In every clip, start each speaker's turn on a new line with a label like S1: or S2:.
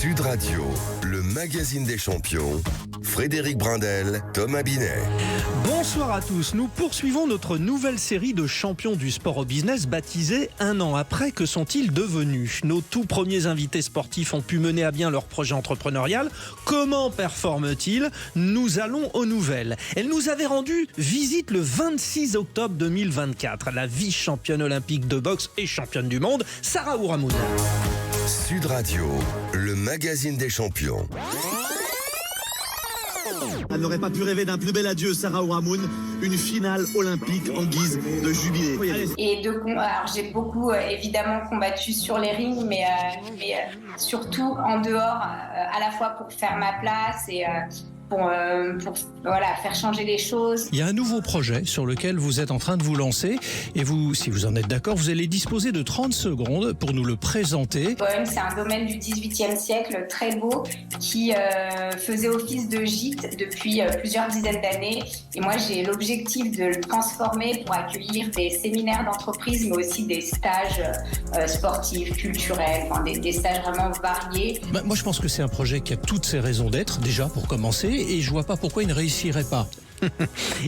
S1: Sud Radio, le magazine des champions, Frédéric Brindel, Thomas Binet.
S2: Bonsoir à tous, nous poursuivons notre nouvelle série de champions du sport au business baptisée Un an après, que sont-ils devenus? Nos tout premiers invités sportifs ont pu mener à bien leur projet entrepreneurial. Comment performent-ils? Nous allons aux nouvelles. Elle nous avait rendu visite le 26 octobre 2024. La vice-championne olympique de boxe et championne du monde, Sarah Ourahmoune.
S1: Sud Radio, le magazine des champions.
S3: Elle n'aurait pas pu rêver d'un plus bel adieu, Sarah Ourahmoune, une finale olympique en guise de jubilé.
S4: Et alors j'ai beaucoup évidemment combattu sur les rings, mais surtout en dehors, à la fois pour faire ma place et pour faire changer les choses.
S5: Il y a un nouveau projet sur lequel vous êtes en train de vous lancer et vous, si vous en êtes d'accord, vous allez disposer de 30 secondes pour nous le présenter.
S4: Bohème, c'est un domaine du XVIIIe siècle très beau qui faisait office de gîte depuis plusieurs dizaines d'années. Et moi, j'ai l'objectif de le transformer pour accueillir des séminaires d'entreprise, mais aussi des stages sportifs, culturels, des stages vraiment variés.
S5: Moi, je pense que c'est un projet qui a toutes ses raisons d'être, déjà, pour commencer, et je vois pas pourquoi il ne réussirait pas.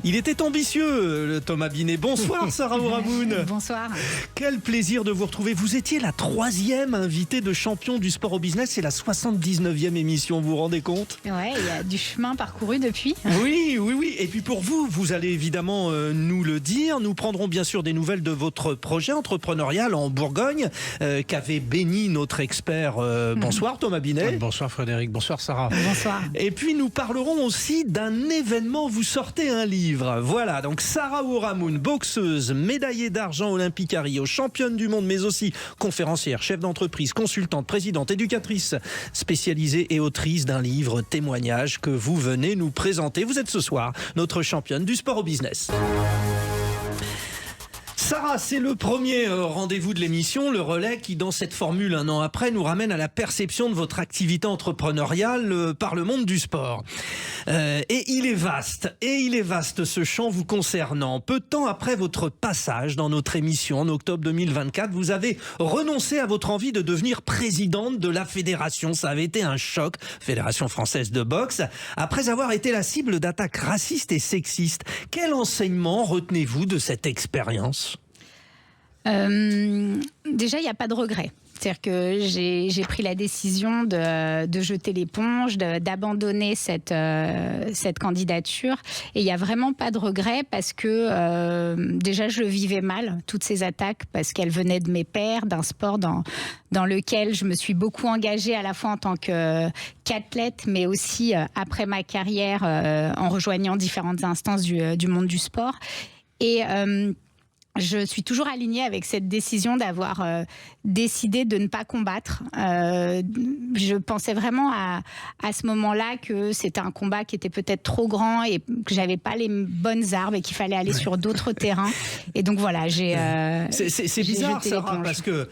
S2: Il était ambitieux, le Thomas Binet. Bonsoir Sarah Ourahmoune.
S6: Bonsoir.
S2: Quel plaisir de vous retrouver. Vous étiez la 3e invitée de champion du sport au business. C'est la 79e émission, vous vous rendez compte?
S6: Ouais, il y a du chemin parcouru depuis.
S2: Oui. Et puis pour vous, vous allez évidemment nous le dire. Nous prendrons bien sûr des nouvelles de votre projet entrepreneurial en Bourgogne qu'avait béni notre expert. Bonsoir Thomas Binet.
S5: Bonsoir Frédéric, bonsoir Sarah.
S6: Bonsoir.
S2: Et puis nous parlerons aussi d'un événement. Vous sortez un livre. Voilà, donc Sarah Ourahmoune, boxeuse, médaillée d'argent olympique à Rio, championne du monde, mais aussi conférencière, chef d'entreprise, consultante, présidente, éducatrice spécialisée et autrice d'un livre témoignage que vous venez nous présenter. Vous êtes ce soir notre championne du sport au business. Sarah, c'est le premier rendez-vous de l'émission, le relais qui, dans cette formule un an après, nous ramène à la perception de votre activité entrepreneuriale par le monde du sport. Et il est vaste ce champ vous concernant. Peu de temps après votre passage dans notre émission en octobre 2024, vous avez renoncé à votre envie de devenir présidente de la fédération. Ça avait été un choc, Fédération française de boxe, après avoir été la cible d'attaques racistes et sexistes. Quel enseignement retenez-vous de cette expérience ?
S6: Déjà, il n'y a pas de regret. C'est-à-dire que j'ai pris la décision de jeter l'éponge, d'abandonner cette candidature. Et il n'y a vraiment pas de regret parce que déjà, je le vivais mal, toutes ces attaques, parce qu'elles venaient de mes pairs, d'un sport dans lequel je me suis beaucoup engagée à la fois en tant qu'athlète, mais aussi après ma carrière en rejoignant différentes instances du monde du sport. Et je suis toujours alignée avec cette décision d'avoir décidé de ne pas combattre. Je pensais vraiment à ce moment-là que c'était un combat qui était peut-être trop grand et que j'avais pas les bonnes armes et qu'il fallait aller sur d'autres terrains. Et donc voilà,
S2: c'est bizarre, Sarah, parce que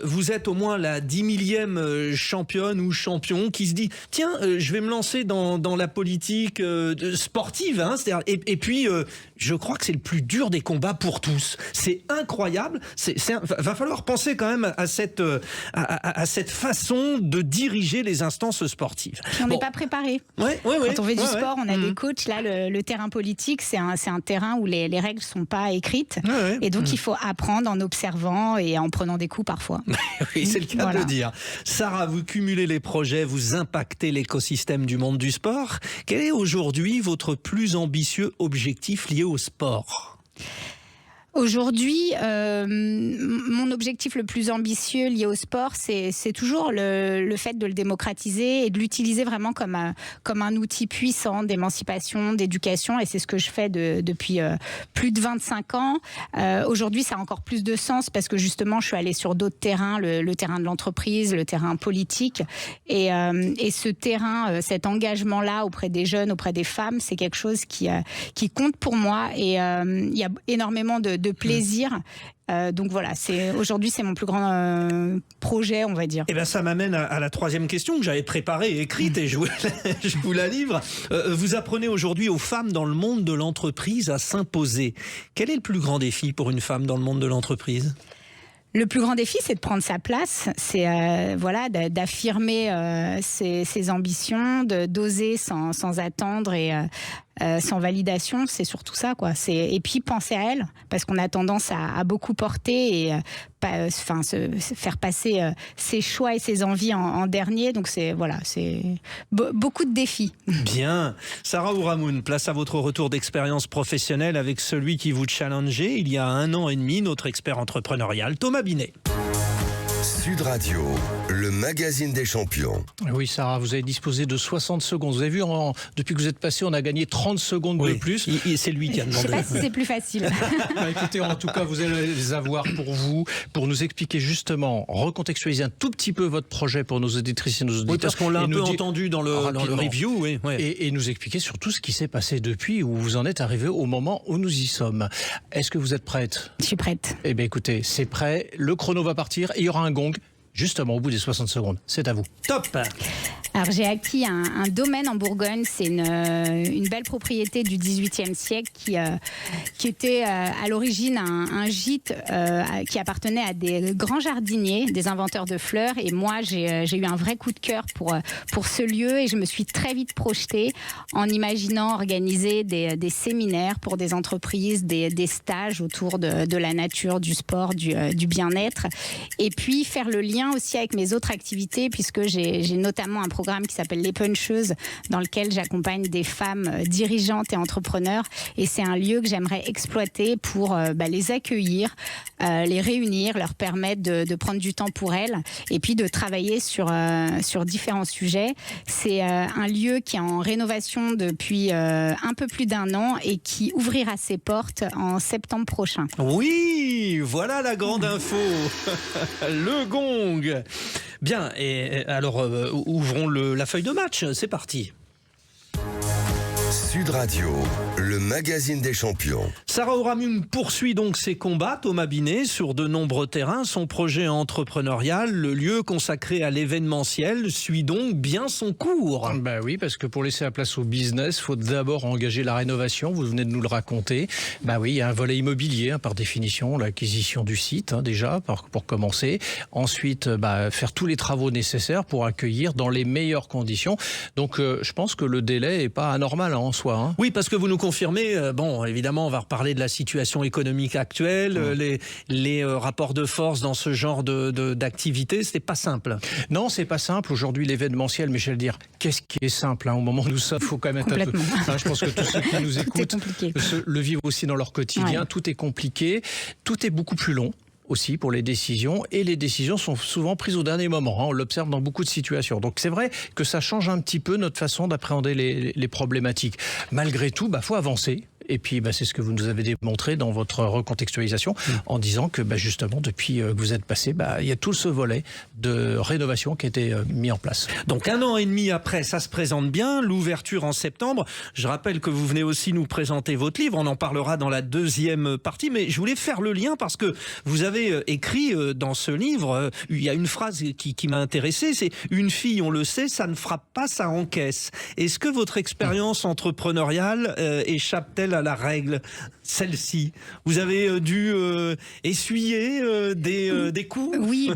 S2: vous êtes au moins la 10 millième championne ou champion qui se dit tiens, je vais me lancer dans la politique sportive, hein, et puis je crois que c'est le plus dur des combats pour tous. C'est incroyable. Va falloir penser quand même à cette façon de diriger les instances sportives.
S6: Puis on n'est pas préparé.
S2: Ouais.
S6: Quand on fait du sport, on a des coachs. Là, le terrain politique, c'est un terrain où les règles ne sont pas écrites. Et donc, il faut apprendre en observant et en prenant des coups parfois.
S2: Oui, c'est le cas de le dire. Sarah, vous cumulez les projets, vous impactez l'écosystème du monde du sport. Quel est aujourd'hui votre plus ambitieux objectif lié au sport ?
S6: Aujourd'hui, mon objectif le plus ambitieux lié au sport, c'est toujours le fait de le démocratiser et de l'utiliser vraiment comme un outil puissant d'émancipation, d'éducation. Et c'est ce que je fais depuis plus de 25 ans. Aujourd'hui, ça a encore plus de sens parce que justement, je suis allée sur d'autres terrains, le terrain de l'entreprise, le terrain politique. Et ce terrain, cet engagement-là auprès des jeunes, auprès des femmes, c'est quelque chose qui compte pour moi. Et il y a énormément de plaisir. Donc voilà, aujourd'hui c'est mon plus grand projet, on va dire.
S2: Et ben ça m'amène à la 3e question que j'avais préparée et écrite et je vous la livre. Vous apprenez aujourd'hui aux femmes dans le monde de l'entreprise à s'imposer. Quel est le plus grand défi pour une femme dans le monde de l'entreprise ?
S6: Le plus grand défi, c'est de prendre sa place, c'est d'affirmer ses ambitions, d'oser sans attendre et sans validation, c'est surtout ça, quoi. Et puis penser à elle, parce qu'on a tendance à beaucoup porter et faire passer ses choix et ses envies en dernier. Donc c'est beaucoup de défis.
S2: Bien. Sarah Ouramoun, place à votre retour d'expérience professionnelle avec celui qui vous challengeait il y a 1 an et demi, notre expert entrepreneurial, Thomas Binet.
S1: Sud Radio, le magazine des champions.
S5: Oui, Sarah, vous avez disposé de 60 secondes. Vous avez vu, depuis que vous êtes passé, on a gagné 30 secondes de plus.
S2: C'est lui qui a demandé.
S6: Je ne sais pas si c'est plus facile.
S5: Écoutez, en tout cas, vous allez les avoir pour vous, pour nous expliquer justement, recontextualiser un tout petit peu votre projet pour nos auditrices et nos auditeurs.
S2: Oui, parce qu'on l'a un peu entendu dans le review. Oui.
S5: Et nous expliquer surtout ce qui s'est passé depuis, où vous en êtes arrivé au moment où nous y sommes. Est-ce que vous êtes prête ?
S6: Je suis prête.
S5: Eh bien écoutez, c'est prêt, le chrono va partir et il y aura un gong. Justement, au bout des 60 secondes. C'est à vous.
S2: Top!
S6: Alors, j'ai acquis un domaine en Bourgogne. C'est une belle propriété du XVIIIe siècle qui était à l'origine un gîte qui appartenait à des grands jardiniers, des inventeurs de fleurs. Et moi, j'ai eu un vrai coup de cœur pour ce lieu et je me suis très vite projetée en imaginant organiser des séminaires pour des entreprises, des stages autour de la nature, du sport, du bien-être. Et puis, faire le lien aussi avec mes autres activités, puisque j'ai notamment un programme qui s'appelle Les Puncheuses, dans lequel j'accompagne des femmes dirigeantes et entrepreneurs. Et c'est un lieu que j'aimerais exploiter pour les accueillir, les réunir, leur permettre de prendre du temps pour elles et puis de travailler sur différents sujets. C'est un lieu qui est en rénovation depuis un peu plus d'1 an et qui ouvrira ses portes en septembre prochain.
S2: Oui, voilà la grande info. Le gong. Bien, et alors ouvrons la feuille de match, c'est parti.
S1: Sud Radio, le magazine des champions.
S2: Sarah Ouramoun poursuit donc ses combats, Thomas Binet, sur de nombreux terrains. Son projet entrepreneurial, le lieu consacré à l'événementiel, suit donc bien son cours.
S5: Ben oui, parce que pour laisser la place au business, il faut d'abord engager la rénovation. Vous venez de nous le raconter. Ben oui, il y a un volet immobilier, par définition, l'acquisition du site, déjà, pour commencer. Ensuite, faire tous les travaux nécessaires pour accueillir dans les meilleures conditions. Donc, je pense que le délai n'est pas anormal en soi.
S2: Oui, parce que vous nous confirmez, évidemment, on va reparler de la situation économique actuelle, les rapports de force dans ce genre d'activité, c'est pas simple.
S5: Non, c'est pas simple. Aujourd'hui, l'événementiel, mais je vais le dire, qu'est-ce qui est simple au moment où nous sommes, il faut quand même être un peu... je pense que tous ceux qui nous écoutent le vivent aussi dans leur quotidien. Ouais. Tout est compliqué, tout est beaucoup plus long aussi pour les décisions, et les décisions sont souvent prises au dernier moment. On l'observe dans beaucoup de situations. Donc c'est vrai que ça change un petit peu notre façon d'appréhender les problématiques. Malgré tout, faut avancer. Et puis, c'est ce que vous nous avez démontré dans votre recontextualisation en disant que, justement, depuis que vous êtes passé, il y a tout ce volet de rénovation qui a été mis en place.
S2: Donc, 1 an et demi après, ça se présente bien. L'ouverture en septembre. Je rappelle que vous venez aussi nous présenter votre livre. On en parlera dans la deuxième partie. Mais je voulais faire le lien parce que vous avez écrit dans ce livre, il y a une phrase qui m'a intéressé, c'est « Une fille, on le sait, ça ne frappe pas, ça encaisse ». Est-ce que votre expérience entrepreneuriale échappe-t-elle à la règle, celle-ci? Vous avez dû essuyer des coups?
S6: Oui,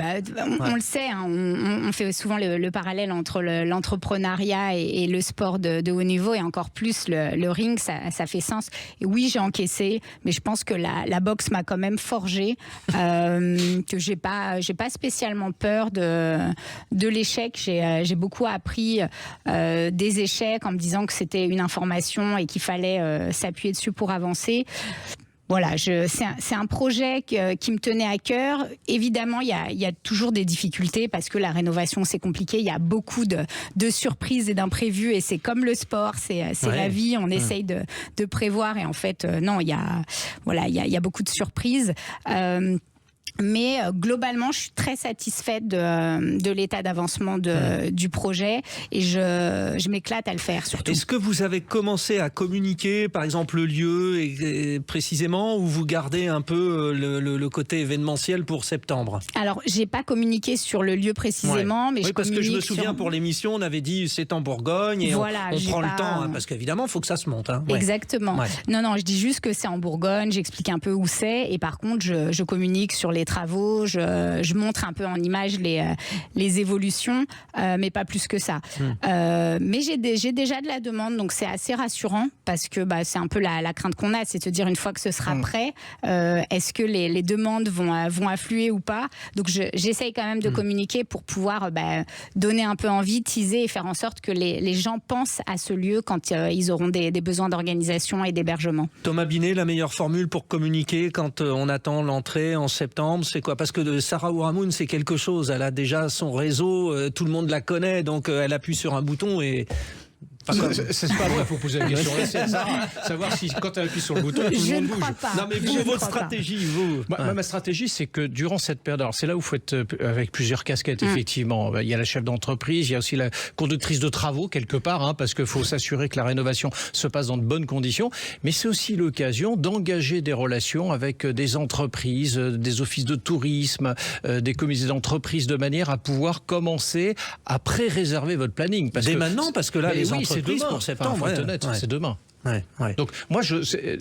S6: on le sait, on fait souvent le parallèle entre l'entrepreneuriat et le sport de haut niveau, et encore plus le ring, ça fait sens. Et oui, j'ai encaissé, mais je pense que la boxe m'a quand même forgé, que j'ai pas spécialement peur de l'échec. J'ai beaucoup appris des échecs en me disant que c'était une information et qu'il fallait s'appuyer dessus pour avancer. Voilà, c'est un projet qui me tenait à cœur. Évidemment, il y a toujours des difficultés parce que la rénovation, c'est compliqué. Il y a beaucoup de surprises et d'imprévus, et c'est comme le sport, c'est la vie. On essaye de prévoir, et en fait, non, il y a beaucoup de surprises. Mais globalement, je suis très satisfaite de l'état d'avancement du projet, et je m'éclate à le faire surtout.
S2: Est-ce que vous avez commencé à communiquer, par exemple, le lieu et précisément, ou vous gardez un peu le côté événementiel pour septembre? Alors,
S6: j'ai pas communiqué sur le lieu précisément, mais
S2: parce que je me souviens pour l'émission, on avait dit c'est en Bourgogne, et on prend le temps, parce qu'évidemment, il faut que ça se monte.
S6: Exactement. Ouais. Non, je dis juste que c'est en Bourgogne, j'explique un peu où c'est, et par contre, je communique sur les travaux, je montre un peu en images les évolutions, mais pas plus que ça. Mais j'ai déjà de la demande, donc c'est assez rassurant parce que c'est un peu la crainte qu'on a, c'est de se dire une fois que ce sera prêt, est-ce que les demandes vont affluer ou pas. Donc j'essaye quand même de communiquer pour pouvoir donner un peu envie, teaser et faire en sorte que les gens pensent à ce lieu quand ils auront des besoins d'organisation et d'hébergement.
S2: Thomas Binet, la meilleure formule pour communiquer quand on attend l'entrée en septembre, c'est quoi? Parce que Sarah Ourahmoune, c'est quelque chose. Elle a déjà son réseau, tout le monde la connaît, donc elle appuie sur un bouton et...
S5: C'est pas vrai, il faut poser la question. Savoir si quand elle appuie sur le bouton, tout le monde bouge.
S2: Non mais vous, votre stratégie, vous.
S5: Ma stratégie, c'est que durant cette période, alors c'est là où il faut être avec plusieurs casquettes, effectivement. Il y a la chef d'entreprise, il y a aussi la conductrice de travaux, quelque part, parce qu'il faut s'assurer que la rénovation se passe dans de bonnes conditions. Mais c'est aussi l'occasion d'engager des relations avec des entreprises, des offices de tourisme, des comités d'entreprise, de manière à pouvoir commencer à pré-réserver votre planning.
S2: Dès maintenant, parce que là, les entreprises
S5: c'est demain.
S2: pour septembre,
S5: faut être honnête, c'est demain. Donc moi,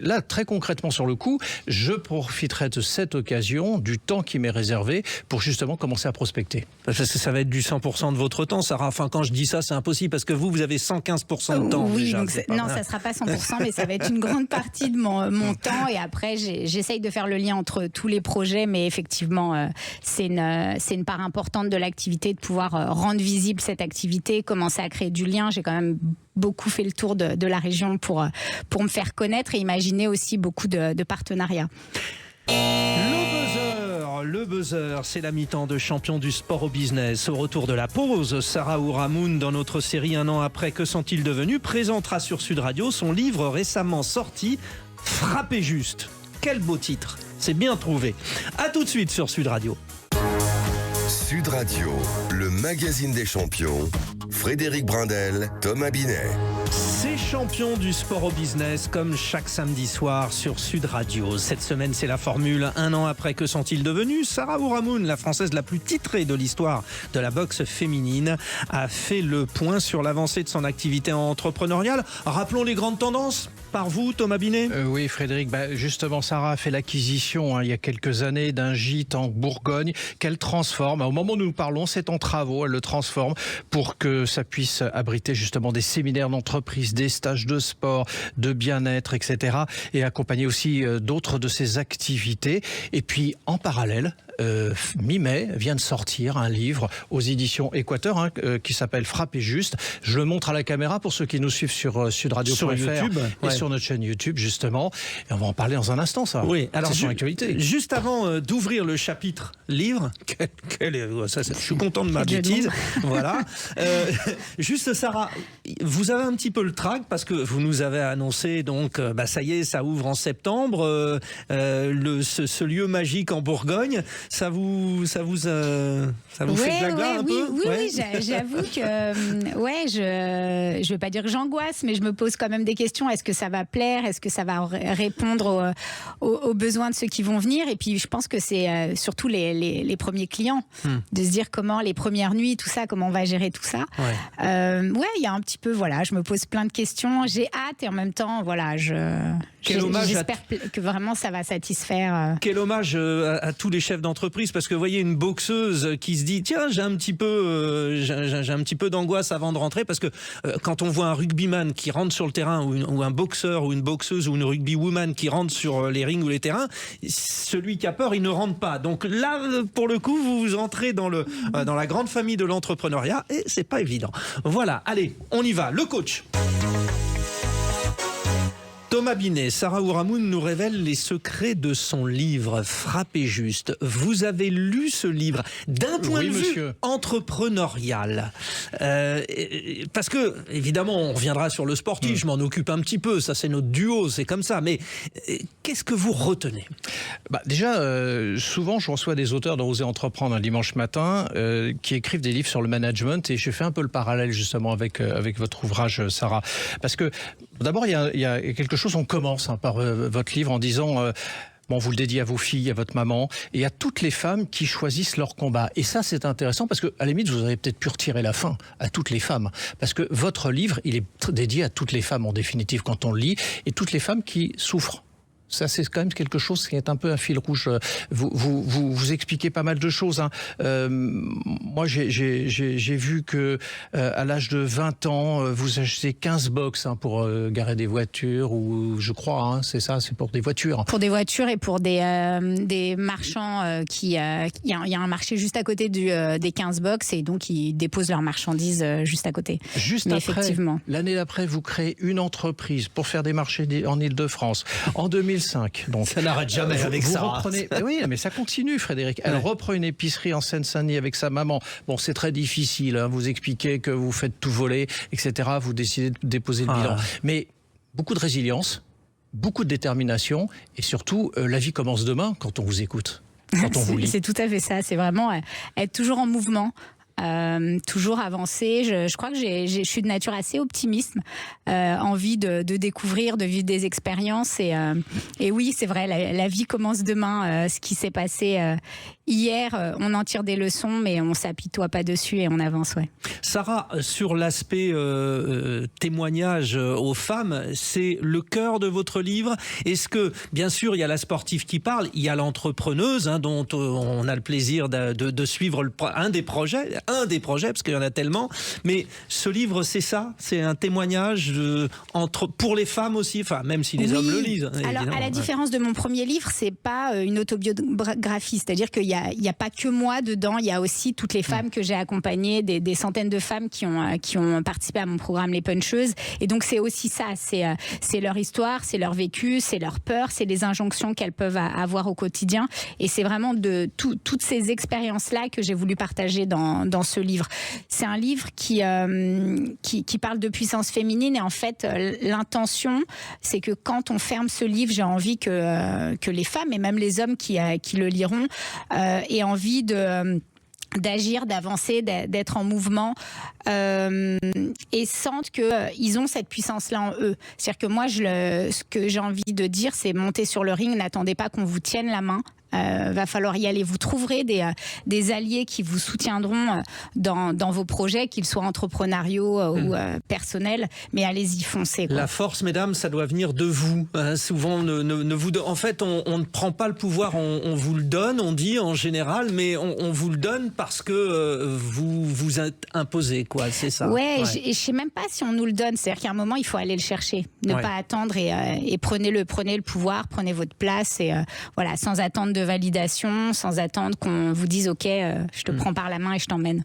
S5: là, très concrètement sur le coup, je profiterai de cette occasion, du temps qui m'est réservé, pour justement commencer à prospecter.
S2: Parce que ça va être du 100% de votre temps, Sarah. Enfin, quand je dis ça, c'est impossible, parce que vous avez 115% de temps.
S6: Oui,
S2: déjà,
S6: donc non, ça ne sera pas 100%, mais ça va être une grande partie de mon temps. Et après, j'essaye de faire le lien entre tous les projets, mais effectivement, c'est une part importante de l'activité, de pouvoir rendre visible cette activité, commencer à créer du lien. J'ai quand même beaucoup fait le tour de la région pour me faire connaître et imaginer aussi beaucoup de partenariats.
S2: Le buzzer, c'est la mi-temps de champion du sport au business. Au retour de la pause, Sarah Ourahmoune, dans notre série Un an après, que sont-ils devenus, présentera sur Sud Radio son livre récemment sorti, Frappez juste. Quel beau titre, c'est bien trouvé. À tout de suite sur Sud Radio.
S1: Sud Radio, le magazine des champions. Frédéric Brindel, Thomas Binet.
S2: C'est champion du sport au business, comme chaque samedi soir sur Sud Radio. Cette semaine, c'est la formule. Un an après, que sont-ils devenus? Sarah Ourahmoune, la Française la plus titrée de l'histoire de la boxe féminine, a fait le point sur l'avancée de son activité entrepreneuriale. Rappelons les grandes tendances par vous, Thomas Binet.
S5: Oui, Frédéric. Justement, Sarah a fait l'acquisition il y a quelques années d'un gîte en Bourgogne qu'elle transforme. Au moment où nous parlons, c'est en travaux. Elle le transforme pour que ça puisse abriter justement des séminaires d'entreprise, des stages de sport, de bien-être, etc. Et accompagner aussi d'autres de ses activités. Et puis, en parallèle, mi-mai, vient de sortir un livre aux éditions Équateur qui s'appelle Frappez juste. Je le montre à la caméra pour ceux qui nous suivent sur sudradio.fr et sur notre chaîne YouTube, justement. Et on va en parler dans un instant, ça.
S2: Oui, alors
S5: c'est son actualité.
S2: Juste avant d'ouvrir le chapitre livre, je suis content de ma bêtise. Voilà. Juste, Sarah, vous avez un petit peu le trac parce que vous nous avez annoncé, donc, ça y est, ça ouvre en septembre, ce lieu magique en Bourgogne. Ça vous fait de la glace un peu?
S6: Oui, j'avoue que je vais pas dire que j'angoisse, mais je me pose quand même des questions. Est-ce que ça va plaire? Est-ce que ça va répondre aux besoins de ceux qui vont venir? Et puis je pense que c'est surtout les premiers clients, de se dire comment les premières nuits, tout ça, comment on va gérer tout ça. Il y a un petit peu, je me pose plein de questions. J'ai hâte et en même temps, j'espère que vraiment ça va satisfaire.
S2: Quel hommage à tous les chefs d'entreprise, parce que vous voyez une boxeuse qui se dit tiens, j'ai un petit peu d'angoisse avant de rentrer, parce que quand on voit un rugbyman qui rentre sur le terrain ou un boxeur ou une boxeuse ou une rugbywoman qui rentre sur les rings ou les terrains, celui qui a peur, il ne rentre pas. Donc là, pour le coup, vous entrez dans la grande famille de l'entrepreneuriat et c'est pas évident. Voilà, allez, on y va. Le coach. Thomas Binet, Sarah Ourahmoune nous révèle les secrets de son livre Frappez juste. Vous avez lu ce livre d'un point de vue entrepreneurial. Parce que, évidemment, on reviendra sur le sportif, je m'en occupe un petit peu, ça c'est notre duo, c'est comme ça. Mais qu'est-ce que vous retenez?
S5: Déjà, souvent je reçois des auteurs d'Oser Entreprendre un dimanche matin qui écrivent des livres sur le management, et je fais un peu le parallèle justement avec votre ouvrage, Sarah. Parce que d'abord, il y a quelque chose, on commence par votre livre en disant... vous le dédiez à vos filles, à votre maman et à toutes les femmes qui choisissent leur combat. Et ça, c'est intéressant parce que, à la limite, vous avez peut-être pu retirer la fin à toutes les femmes. Parce que votre livre, il est dédié à toutes les femmes, en définitive, quand on le lit, et toutes les femmes qui souffrent. Ça, c'est quand même quelque chose qui est un peu un fil rouge. Vous expliquez pas mal de choses. Hein. Moi, j'ai vu que à l'âge de 20 ans, vous achetez 15 box pour garer des voitures, ou je crois, hein, c'est ça, c'est pour des voitures.
S6: Pour des voitures et pour des marchands il y a un marché juste à côté des 15 box, et donc ils déposent leurs marchandises juste à côté.
S5: Juste
S6: mais
S5: après,
S6: effectivement.
S5: L'année d'après, vous créez une entreprise pour faire des marchés en Île-de-France. En 2005, donc
S2: ça n'arrête jamais avec
S5: vous
S2: ça.
S5: Reprenez, oui, mais ça continue, Frédéric. Elle reprend une épicerie en Seine-Saint-Denis avec sa maman. Bon, c'est très difficile. Hein, vous expliquez que vous faites tout voler, etc. Vous décidez de déposer le bilan. Mais beaucoup de résilience, beaucoup de détermination, et surtout, la vie commence demain quand on vous écoute, quand on vous lit.
S6: C'est tout à fait ça. C'est vraiment être toujours en mouvement. Toujours avancer. Je crois que je suis de nature assez optimiste, envie de découvrir, de vivre des expériences, et oui, c'est vrai, la vie commence demain. Ce qui s'est passé hier, on en tire des leçons, mais on s'apitoie pas dessus et on avance. Ouais.
S2: Sarah, sur l'aspect témoignage aux femmes, c'est le cœur de votre livre. Est-ce que, bien sûr, il y a la sportive qui parle, il y a l'entrepreneuse, hein, dont on a le plaisir de suivre un des projets, parce qu'il y en a tellement. Mais ce livre, c'est ça, c'est un témoignage pour les femmes aussi, enfin, même si les hommes le lisent.
S6: Alors, à la différence de mon premier livre, c'est pas une autobiographie, c'est-à-dire qu'il y a pas que moi dedans, il y a aussi toutes les femmes que j'ai accompagnées, des centaines de femmes qui ont participé à mon programme Les Puncheuses. Et donc c'est aussi ça, c'est leur histoire, c'est leur vécu, c'est leur peur, c'est les injonctions qu'elles peuvent avoir au quotidien. Et c'est vraiment de toutes ces expériences-là que j'ai voulu partager dans ce livre. C'est un livre qui parle de puissance féminine, et en fait l'intention, c'est que quand on ferme ce livre, j'ai envie que les femmes et même les hommes qui le liront aient envie d'agir, d'avancer, d'être en mouvement, et sentent qu'ils ont cette puissance-là en eux. C'est-à-dire que moi, ce que j'ai envie de dire, c'est monter sur le ring, n'attendez pas qu'on vous tienne la main. Va falloir y aller. Vous trouverez des alliés qui vous soutiendront dans vos projets, qu'ils soient entrepreneuriaux ou personnels, mais allez-y, foncez.
S2: La force, mesdames, ça doit venir de vous. Hein, souvent, en fait, on ne prend pas le pouvoir, on vous le donne, on dit en général, mais on vous le donne parce que vous êtes imposé, quoi. C'est ça.
S6: Ouais. Je sais même pas si on nous le donne. C'est-à-dire qu'à un moment, il faut aller le chercher, ne pas attendre, et prenez le pouvoir, prenez votre place, et voilà, sans attendre de validation, sans attendre qu'on vous dise ok, je te prends par la main et je t'emmène.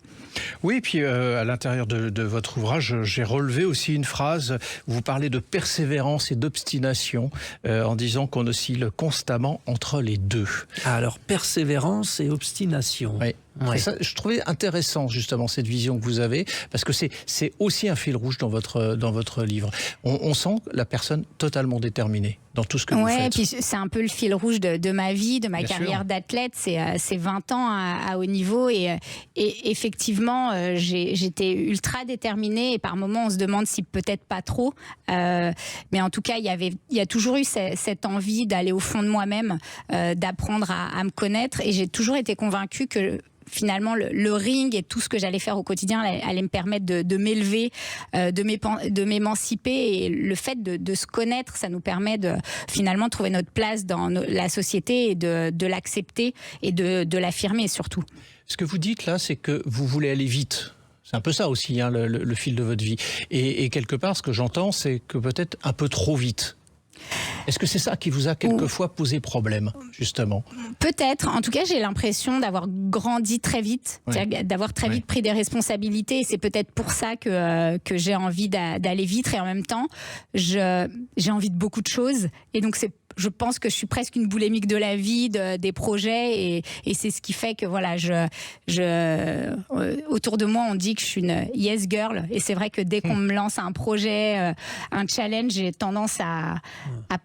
S5: Oui, et puis à l'intérieur de votre ouvrage, j'ai relevé aussi une phrase. Vous parlez de persévérance et d'obstination en disant qu'on oscille constamment entre les deux.
S2: Alors, persévérance et obstination.
S5: Oui. Ouais. Ça, je trouvais intéressant justement cette vision que vous avez, parce que c'est aussi un fil rouge dans votre livre. On sent la personne totalement déterminée dans tout ce que vous faites.
S6: Ouais, puis c'est un peu le fil rouge de ma vie, de ma carrière d'athlète. C'est 20 ans à haut niveau, et effectivement, j'étais ultra déterminée, et par moments on se demande si peut-être pas trop. Mais en tout cas, il y a toujours eu cette envie d'aller au fond de moi-même, d'apprendre à me connaître, et j'ai toujours été convaincue que finalement, le ring et tout ce que j'allais faire au quotidien allait me permettre de m'élever, de m'émanciper. Et le fait de se connaître, ça nous permet de finalement trouver notre place dans la société, et de l'accepter et de l'affirmer surtout.
S5: Ce que vous dites là, c'est que vous voulez aller vite. C'est un peu ça aussi, hein, le fil de votre vie. Et quelque part, ce que j'entends, c'est que peut-être un peu trop vite. Est-ce que c'est ça qui vous a quelquefois posé problème, justement ?
S6: Peut-être. En tout cas, j'ai l'impression d'avoir grandi très vite, d'avoir très vite pris des responsabilités. Et c'est peut-être pour ça que j'ai envie d'aller vite. Et en même temps, j'ai envie de beaucoup de choses. Et donc, je pense que je suis presque une boulémique de la vie, des projets, et c'est ce qui fait que voilà, autour de moi on dit que je suis une yes girl, et c'est vrai que dès qu'on me lance un projet, un challenge, j'ai tendance à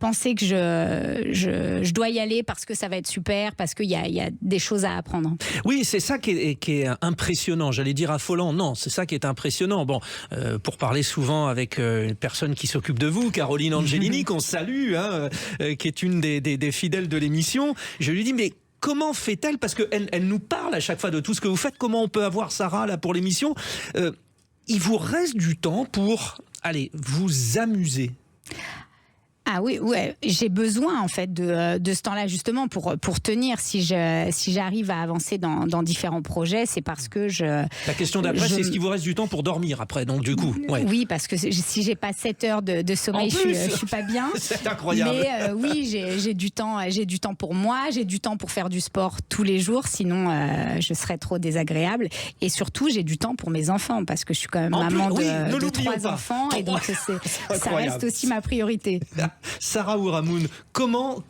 S6: penser que je dois y aller parce que ça va être super, parce qu'il y a des choses à apprendre.
S2: Oui, c'est ça qui est impressionnant. J'allais dire affolant, non, c'est ça qui est impressionnant. Bon, pour parler souvent avec une personne qui s'occupe de vous, Caroline Angelini, qu'on salue, hein, qui est une des fidèles de l'émission, je lui dis mais comment fait-elle, parce qu'elle nous parle à chaque fois de tout ce que vous faites, comment on peut avoir Sarah là pour l'émission, il vous reste du temps pour vous amuser?
S6: Ah oui, ouais, j'ai besoin en fait de ce temps-là justement pour tenir. Si j'arrive à avancer dans différents projets, c'est parce que
S2: La question d'après, c'est est-ce qu'il vous reste du temps pour dormir après, donc du coup. Ouais.
S6: Oui, parce que si j'ai pas 7 heures de sommeil, je suis pas bien.
S2: C'est incroyable.
S6: Mais oui, j'ai du temps pour moi, j'ai du temps pour faire du sport tous les jours, sinon je serais trop désagréable. Et surtout, j'ai du temps pour mes enfants parce que je suis quand même maman de 3 enfants et donc ça reste aussi ma priorité.
S2: Sarah Ourahmoune, comment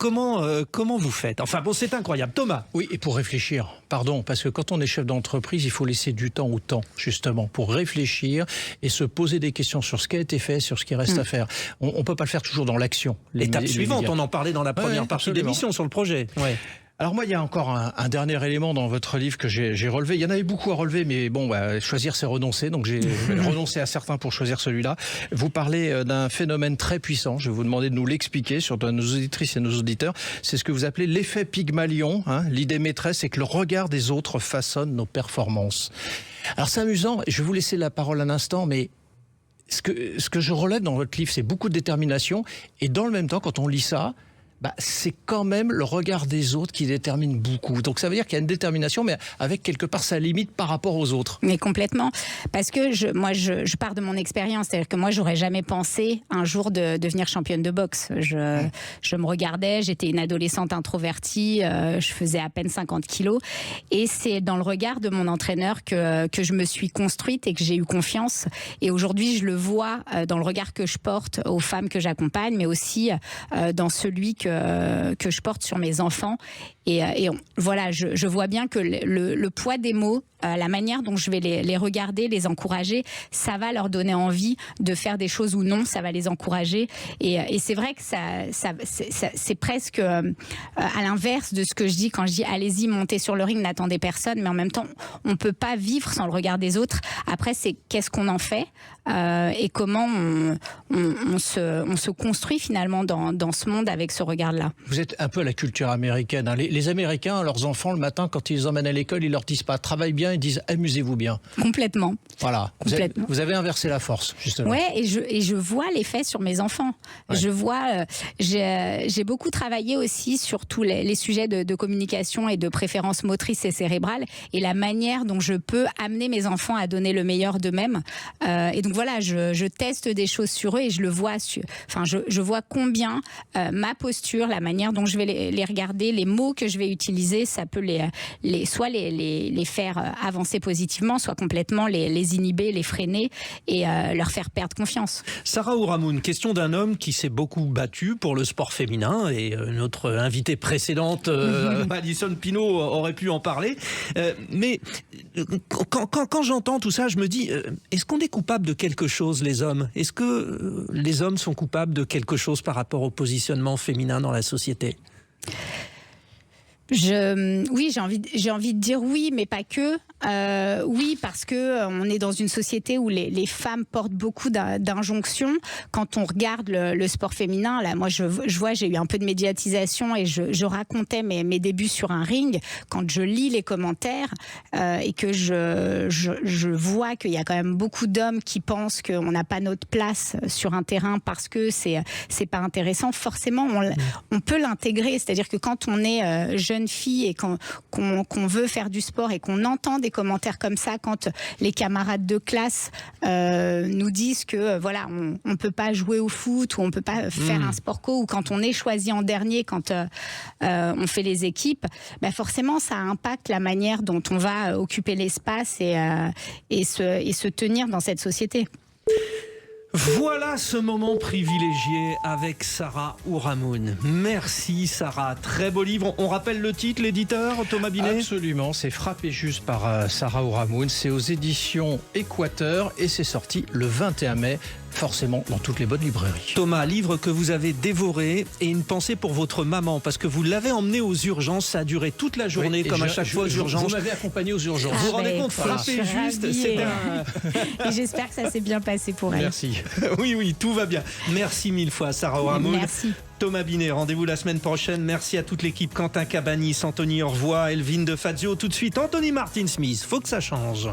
S2: vous faites? Enfin bon, c'est incroyable. Thomas.
S5: Oui, et pour réfléchir, pardon, parce que quand on est chef d'entreprise, il faut laisser du temps au temps, justement, pour réfléchir et se poser des questions sur ce qui a été fait, sur ce qui reste à faire. On ne peut pas le faire toujours dans l'action.
S2: L'étape suivante, on en parlait dans la première partie de l'émission sur le projet. Ouais.
S5: Alors moi, il y a encore un dernier élément dans votre livre que j'ai relevé. Il y en avait beaucoup à relever, mais bon, choisir c'est renoncer. Donc j'ai renoncé à certains pour choisir celui-là. Vous parlez d'un phénomène très puissant. Je vais vous demander de nous l'expliquer, surtout à nos auditrices et nos auditeurs. C'est ce que vous appelez l'effet Pygmalion. L'idée maîtresse, c'est que le regard des autres façonne nos performances. Alors c'est amusant, je vais vous laisser la parole un instant, mais ce que je relève dans votre livre, c'est beaucoup de détermination. Et dans le même temps, quand on lit ça, c'est quand même le regard des autres qui détermine beaucoup. Donc ça veut dire qu'il y a une détermination, mais avec quelque part sa limite par rapport aux autres.
S6: Mais complètement. Parce que je pars de mon expérience. C'est-à-dire que moi, j'aurais jamais pensé un jour de devenir championne de boxe. Je me regardais, j'étais une adolescente introvertie, je faisais à peine 50 kilos. Et c'est dans le regard de mon entraîneur que je me suis construite et que j'ai eu confiance. Et aujourd'hui, je le vois dans le regard que je porte aux femmes que j'accompagne, mais aussi dans celui que je porte sur mes enfants. Voilà, je vois bien que le poids des mots, la manière dont je vais les regarder, les encourager, ça va leur donner envie de faire des choses ou non, ça va les encourager. Et c'est vrai que c'est presque à l'inverse de ce que je dis quand je dis allez-y, montez sur le ring, n'attendez personne, mais en même temps, on peut pas vivre sans le regard des autres. Après, c'est qu'est-ce qu'on en fait et comment on se construit finalement dans ce monde avec ce regard-là.
S5: Vous êtes un peu la culture américaine. Les Américains, leurs enfants, le matin, quand ils les emmènent à l'école, ils leur disent pas travaille bien, ils disent amusez-vous bien.
S6: Complètement.
S5: Voilà.
S6: Complètement.
S5: Vous avez inversé la force, justement.
S6: Ouais, et je vois l'effet sur mes enfants. Ouais. Je vois, j'ai beaucoup travaillé aussi sur tous les sujets de communication et de préférence motrice et cérébrale et la manière dont je peux amener mes enfants à donner le meilleur d'eux-mêmes. Et donc voilà, je teste des choses sur eux et je le vois. Je vois combien ma posture, la manière dont je vais les regarder, les mots que je vais utiliser, ça peut soit les faire avancer positivement, soit complètement les inhiber, les freiner et leur faire perdre confiance.
S2: Sarah Ourahmoune, question d'un homme qui s'est beaucoup battu pour le sport féminin et notre invitée précédente, Alison Pinault, aurait pu en parler. Mais quand j'entends tout ça, je me dis, est-ce qu'on est coupable de quelque chose, les hommes? Est-ce que les hommes sont coupables de quelque chose par rapport au positionnement féminin dans la société?
S6: Oui, j'ai envie de dire oui, mais pas que. Oui, parce que on est dans une société où les femmes portent beaucoup d'injonctions. Quand on regarde le sport féminin, là, moi, je vois, j'ai eu un peu de médiatisation et je racontais mes débuts sur un ring. Quand je lis les commentaires et que je vois qu'il y a quand même beaucoup d'hommes qui pensent qu'on n'a pas notre place sur un terrain parce que c'est pas intéressant. Forcément, on peut l'intégrer. C'est-à-dire que quand on est jeune fille et qu'on veut faire du sport et qu'on entend des commentaires comme ça, quand les camarades de classe nous disent que voilà, on peut pas jouer au foot ou on peut pas faire un sport co, ou quand on est choisi en dernier quand on fait les équipes, forcément ça impacte la manière dont on va occuper l'espace et se tenir dans cette société.
S2: Voilà ce moment privilégié avec Sarah Ourahmoune. Merci Sarah, très beau livre. On rappelle le titre, l'éditeur, Thomas Binet?
S5: Absolument, c'est Frappé juste par Sarah Ourahmoune. C'est aux éditions Équateur et c'est sorti le 21 mai. Forcément dans toutes les bonnes librairies.
S2: Thomas, livre que vous avez dévoré, et une pensée pour votre maman, parce que vous l'avez emmenée aux urgences, ça a duré toute la journée, comme à chaque fois aux urgences.
S5: Vous m'avez accompagné aux urgences.
S2: Vous vous rendez compte, Frappé juste,
S6: et j'espère que ça s'est bien passé pour elle.
S5: Merci.
S2: Oui, tout va bien. Merci mille fois, Sarah Ourahmoune.
S6: Merci.
S2: Thomas Binet, rendez-vous la semaine prochaine. Merci à toute l'équipe, Quentin Cabanis, Anthony Orvois, Elvine de Fazio. Tout de suite, Anthony Martin-Smith. Faut que ça change.